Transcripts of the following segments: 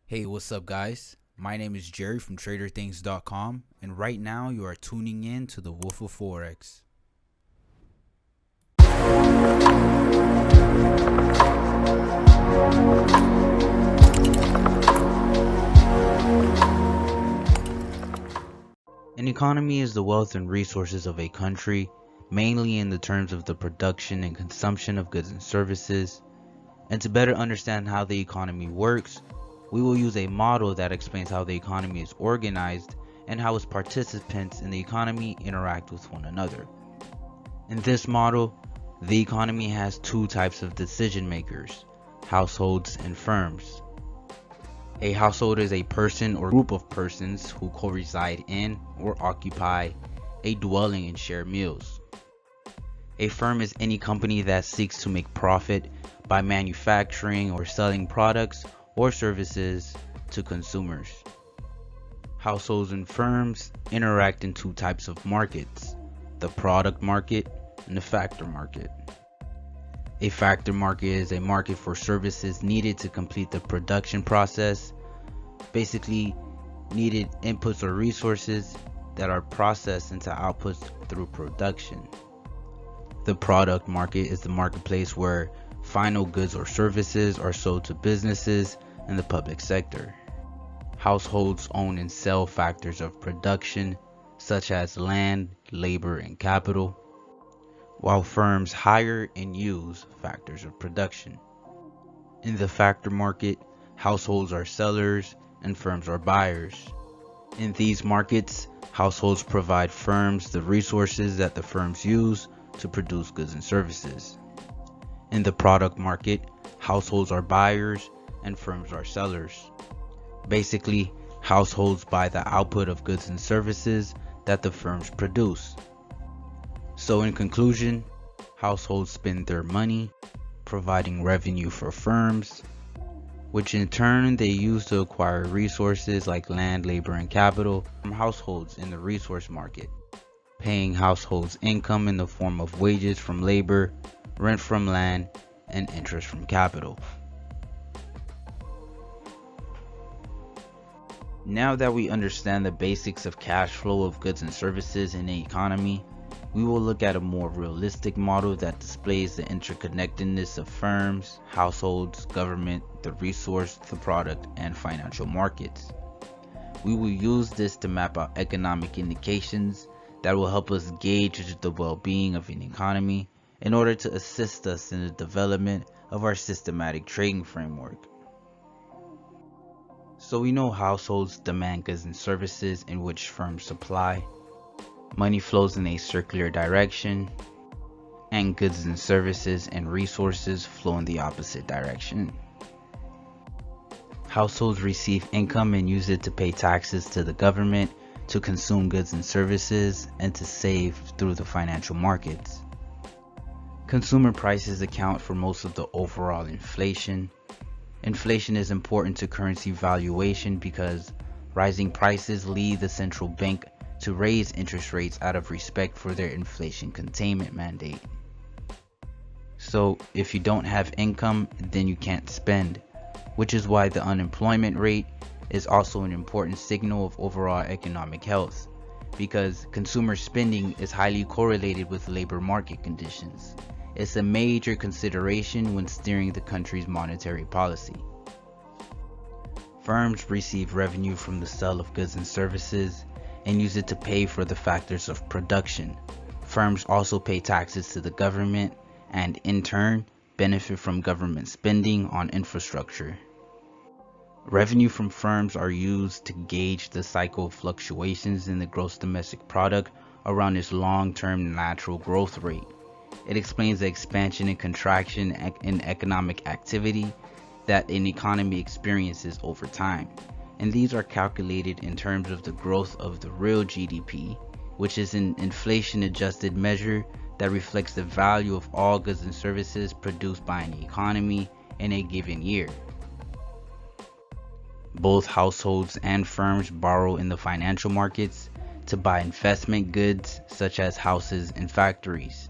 Hey, what's up, guys? My name is Jerry from TraderThings.com, and right now you are tuning in to the Wolf of Forex. An economy is the wealth and resources of a country, mainly in the terms of the production and consumption of goods and services. And to better understand how the economy works, we will use a model that explains how the economy is organized and how its participants in the economy interact with one another. In this model, the economy has two types of decision makers, households and firms. A household is a person or group of persons who co-reside in or occupy a dwelling and share meals. A firm is any company that seeks to make profit by manufacturing or selling products or services to consumers. Households and firms interact in two types of markets, the product market and the factor market. A factor market is a market for services needed to complete the production process, basically needed inputs or resources that are processed into outputs through production. The product market is the marketplace where final goods or services are sold to businesses and the public sector. Households own and sell factors of production such as land, labor, and capital, while firms hire and use factors of production. In the factor market, households are sellers and firms are buyers. In these markets, households provide firms the resources that the firms use to produce goods and services. In the product market, households are buyers and firms are sellers. Basically, households buy the output of goods and services that the firms produce. So in conclusion, households spend their money providing revenue for firms, which in turn they use to acquire resources like land, labor, and capital from households in the resource market, paying households income in the form of wages from labor, rent from land, and interest from capital. Now that we understand the basics of cash flow of goods and services in the economy, we will look at a more realistic model that displays the interconnectedness of firms, households, government, the resource, the product, and financial markets. We will use this to map out economic indications that will help us gauge the well-being of an economy in order to assist us in the development of our systematic trading framework. So we know households demand goods and services in which firms supply. Money flows in a circular direction, and goods and services and resources flow in the opposite direction. Households receive income and use it to pay taxes to the government, to consume goods and services, and to save through the financial markets. Consumer prices account for most of the overall inflation. Inflation is important to currency valuation because rising prices lead the central bank to raise interest rates out of respect for their inflation containment mandate. So if you don't have income, then you can't spend, which is why the unemployment rate is also an important signal of overall economic health, because consumer spending is highly correlated with labor market conditions. It's a major consideration when steering the country's monetary policy. Firms receive revenue from the sale of goods and services and use it to pay for the factors of production. Firms also pay taxes to the government and, in turn, benefit from government spending on infrastructure. Revenue from firms are used to gauge the cycle of fluctuations in the gross domestic product around its long-term natural growth rate. It explains the expansion and contraction in economic activity that an economy experiences over time. And these are calculated in terms of the growth of the real GDP, which is an inflation-adjusted measure that reflects the value of all goods and services produced by an economy in a given year. Both households and firms borrow in the financial markets to buy investment goods such as houses and factories.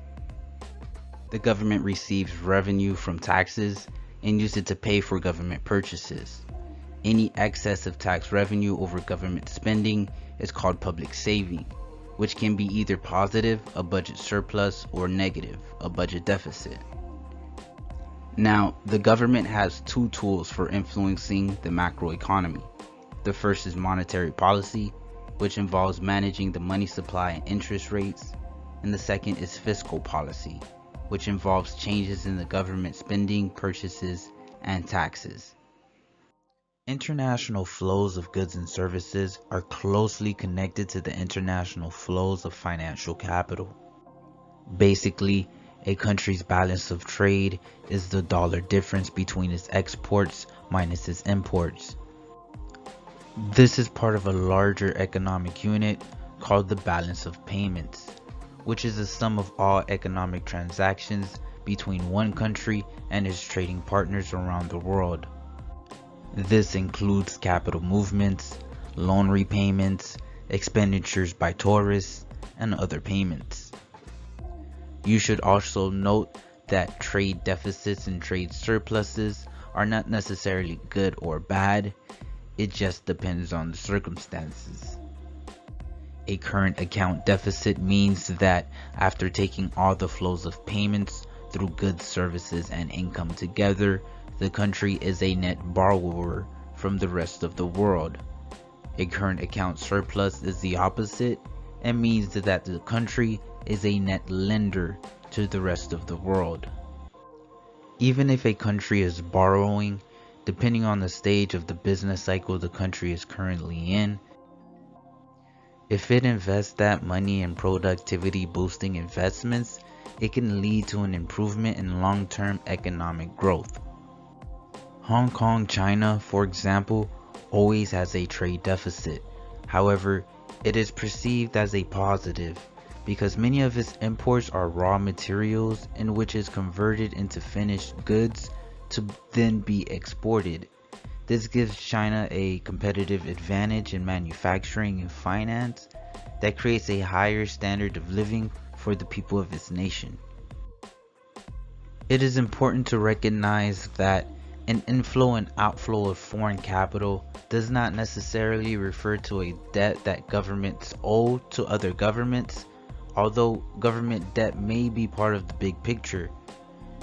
The government receives revenue from taxes and uses it to pay for government purchases. Any excess of tax revenue over government spending is called public saving, which can be either positive, a budget surplus, or negative, a budget deficit. Now, the government has two tools for influencing the macroeconomy. The first is monetary policy, which involves managing the money supply and interest rates, and the second is fiscal policy, which involves changes in the government spending, purchases, and taxes. International flows of goods and services are closely connected to the international flows of financial capital. Basically, a country's balance of trade is the dollar difference between its exports minus its imports. This is part of a larger economic unit called the balance of payments, which is the sum of all economic transactions between one country and its trading partners around the world. This includes capital movements, loan repayments, expenditures by tourists, and other payments. You should also note that trade deficits and trade surpluses are not necessarily good or bad, it just depends on the circumstances. A current account deficit means that after taking all the flows of payments through goods, services, and income together, the country is a net borrower from the rest of the world. A current account surplus is the opposite and means that the country is a net lender to the rest of the world. Even if a country is borrowing, depending on the stage of the business cycle the country is currently in, if it invests that money in productivity boosting investments, it can lead to an improvement in long-term economic growth. Hong Kong, China, for example, always has a trade deficit. However, it is perceived as a positive because many of its imports are raw materials in which is converted into finished goods to then be exported. This gives China a competitive advantage in manufacturing and finance that creates a higher standard of living for the people of its nation. It is important to recognize that an inflow and outflow of foreign capital does not necessarily refer to a debt that governments owe to other governments, although government debt may be part of the big picture.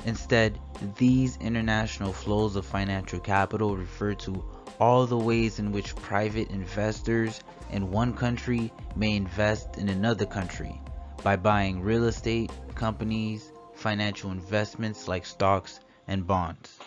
Instead, these international flows of financial capital refer to all the ways in which private investors in one country may invest in another country by buying real estate, companies, financial investments like stocks and bonds.